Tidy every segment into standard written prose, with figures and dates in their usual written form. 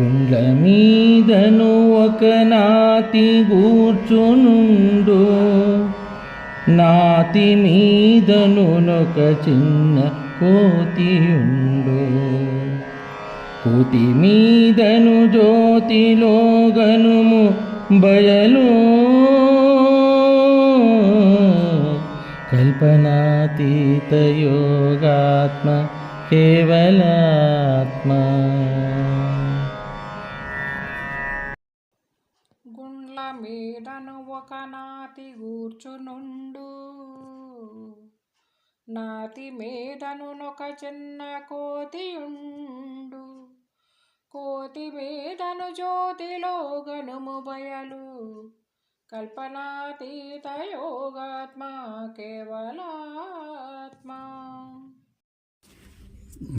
గుండ్ల మీదను ఒక నాతి కూర్చునుండు, నాతి మీదను ఒక చిన్న కోతియుండు. కోతి మీదను జ్యోతిలో గనుము బయలు, కల్పనాతీత యోగాత్మ కేవలాత్మ. గుండ్ల మీదను ఒక నాతి కూర్చునుండు, నాతి మీదను ఒక చిన్న కోతియుండు. కోతి మీదను జ్యోతిలో గనుము బయలు, కల్పనాతీత యోగాత్మ కేవలాత్మ.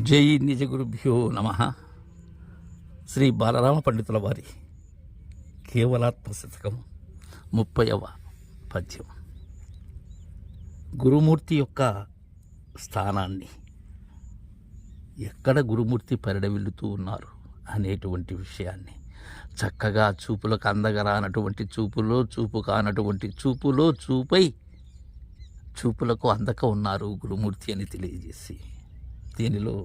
జై నిజగురుభ్యో నమః. శ్రీ బాలరామ పండితుల వారి కేవలాత్మ శతకం 30వ పద్యం. గురుమూర్తి యొక్క స్థానాన్ని, ఎక్కడ గురుమూర్తి పరిడవిల్లుతూ ఉన్నారు అనేటువంటి విషయాన్ని చక్కగా చూపులకు అందగరానటువంటి చూపులో చూపు కానటువంటి చూపులో చూపై చూపులకు అందక ఉన్నారు గురుమూర్తి అని తెలియజేసి, దీనిలో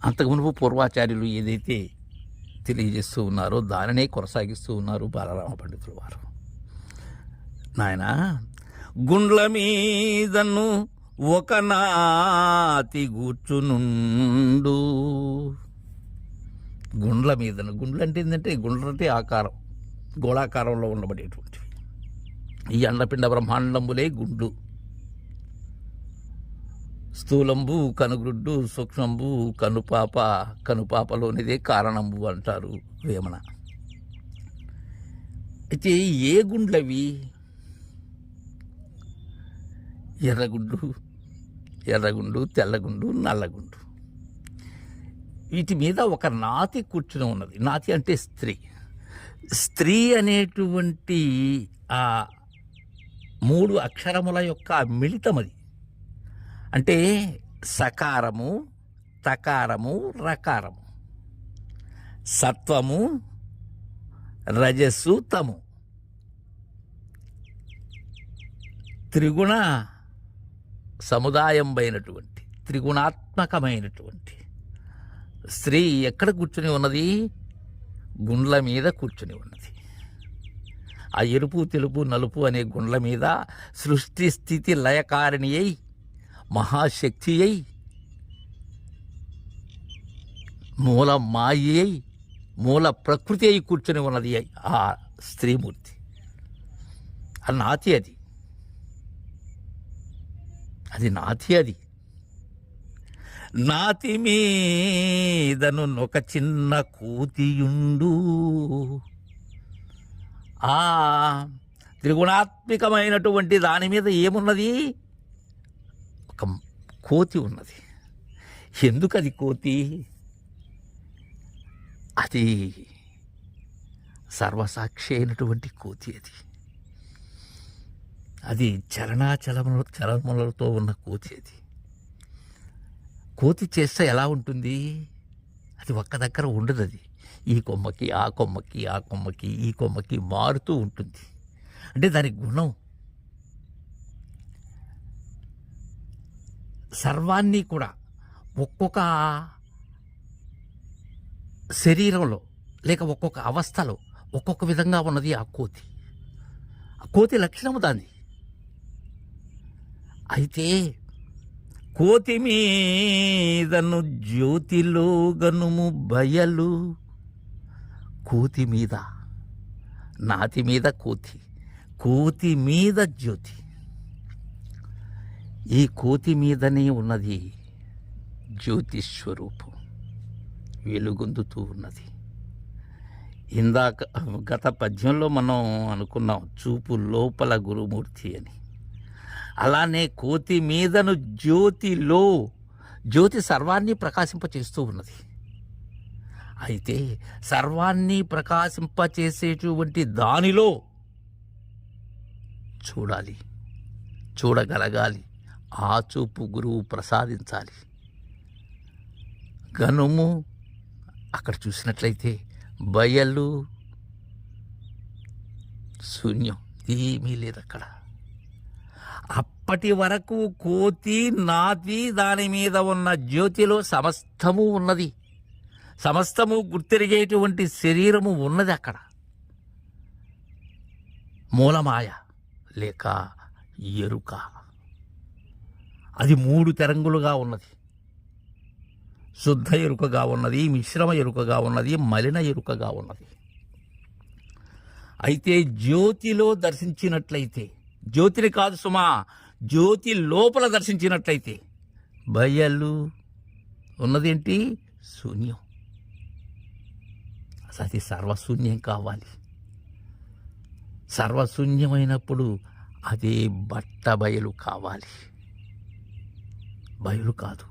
అంతకుమునుపు పూర్వాచార్యులు ఏదైతే తెలియజేస్తూ ఉన్నారో దానినే కొనసాగిస్తూ ఉన్నారు బాలరామ పండితుల వారు. నాయన, గుండ్ల మీదను ఒక నాతి కూర్చునుండు. గుండ్ల మీదను, గుండ్లు అంటే ఏంటంటే, గుండ్లు అంటే ఆకారం, గోళాకారంలో ఉండబడేటువంటివి. ఈ అండపిండ బ్రహ్మాండంబులే గుండ్లు. స్థూలంబు కనుగుడ్డు, సూక్ష్మంబు కనుపాప, కనుపాపలోనిదే కారణంబు అంటారు వేమన. అయితే ఏ గుండ్లవి? ఎర్రగుండు, తెల్లగుండు, నల్లగుండు. వీటి మీద ఒక నాతి కూర్చుని ఉన్నది. నాతి అంటే స్త్రీ. స్త్రీ అనేటువంటి ఆ 3 అక్షరముల యొక్క మిళితమది. అంటే సకారము, తకారము, రకారము, సత్వము, రజస్సు, తము, త్రిగుణ సముదాయమైనటువంటి, త్రిగుణాత్మకమైనటువంటి స్త్రీ ఎక్కడ కూర్చుని ఉన్నది? గుండ్ల మీద కూర్చుని ఉన్నది. ఆ ఎరుపు, తెలుపు, నలుపు అనే గుండ్ల మీద సృష్టి స్థితి లయకారిణి అయి, మహాశక్తి అయి, మూల మాయి అయి, మూల ప్రకృతి అయి కూర్చుని ఉన్నది ఆ స్త్రీమూర్తి. ఆ నాతి అది, అది నాతి. అది నాతి మీదను ఒక చిన్న కోతియుండు. ఆ త్రిగుణాత్మికమైనటువంటి దాని మీద ఏమున్నది? ఒక కోతి ఉన్నది. ఎందుకు అది కోతి? అది సర్వసాక్షి అయినటువంటి కోతి. అది చలనములతో ఉన్న కోతి. అది కోతి చేస్తే ఎలా ఉంటుంది? అది ఒక్క దగ్గర ఉండదు. అది ఈ కొమ్మకి, ఆ కొమ్మకి, ఆ కొమ్మకి, ఈ కొమ్మకి మారుతూ ఉంటుంది. అంటే దాని గుణం సర్వాన్ని కూడా ఒక్కొక్క శరీరంలో లేక ఒక్కొక్క అవస్థలో ఒక్కొక్క విధంగా ఉన్నది ఆ కోతి. ఆ కోతి లక్షణము దాన్ని. అయితే కోతి మీదను జ్యోతిలో గనుము బయలు. కోతి మీద, నాతి మీద కోతి, కోతి మీద జ్యోతి. ఈ కోతి మీదనే ఉన్నది జ్యోతి స్వరూపం, వెలుగొందుతూ ఉన్నది. ఇందాక గత పద్యంలో మనం అనుకున్నాం చూపు లోపల గురుమూర్తి అని. అలానే కోతి మీదను జ్యోతిలో, జ్యోతి సర్వాన్ని ప్రకాశింపచేస్తూ ఉన్నది. అయితే సర్వాన్ని ప్రకాశింపచేసేటువంటి దానిలో చూడాలి, చూడగలగాలి. ఆ చూపు గురువు ప్రసాదించాలి. గనుము అక్కడ చూసినట్లయితే బయలు శూన్యం, ఏమీ లేదు అక్కడ. అప్పటి వరకు కోతి నాతి దాని మీద ఉన్న జ్యోతిలో సమస్తము ఉన్నది, సమస్తము గుర్తెరిగేటువంటి శరీరము ఉన్నది అక్కడ. మూలమాయ లేక ఎరుక, అది 3 తరంగులుగా ఉన్నది. శుద్ధ ఎరుకగా ఉన్నది, మిశ్రమ ఎరుకగా ఉన్నది, మలిన ఎరుకగా ఉన్నది. అయితే జ్యోతిలో దర్శించినట్లయితే, జ్యోతిని కాదు సుమా, జ్యోతి లోపల దర్శించినట్లయితే బయలు ఉన్నదేంటి? శూన్యం. అది సర్వశూన్యం కావాలి. సర్వశూన్యమైనప్పుడు అదే బట్ట బయలు కావాలి. బయలు కాదు,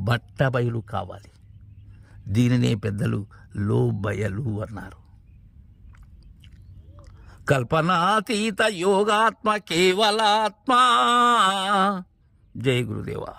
బట్ట బయలు కావాలి. దీనినే పెద్దలు లో బయలు అన్నారు. కల్పనాతీత యోగాత్మ కేవలాత్మ. జై గురుదేవా.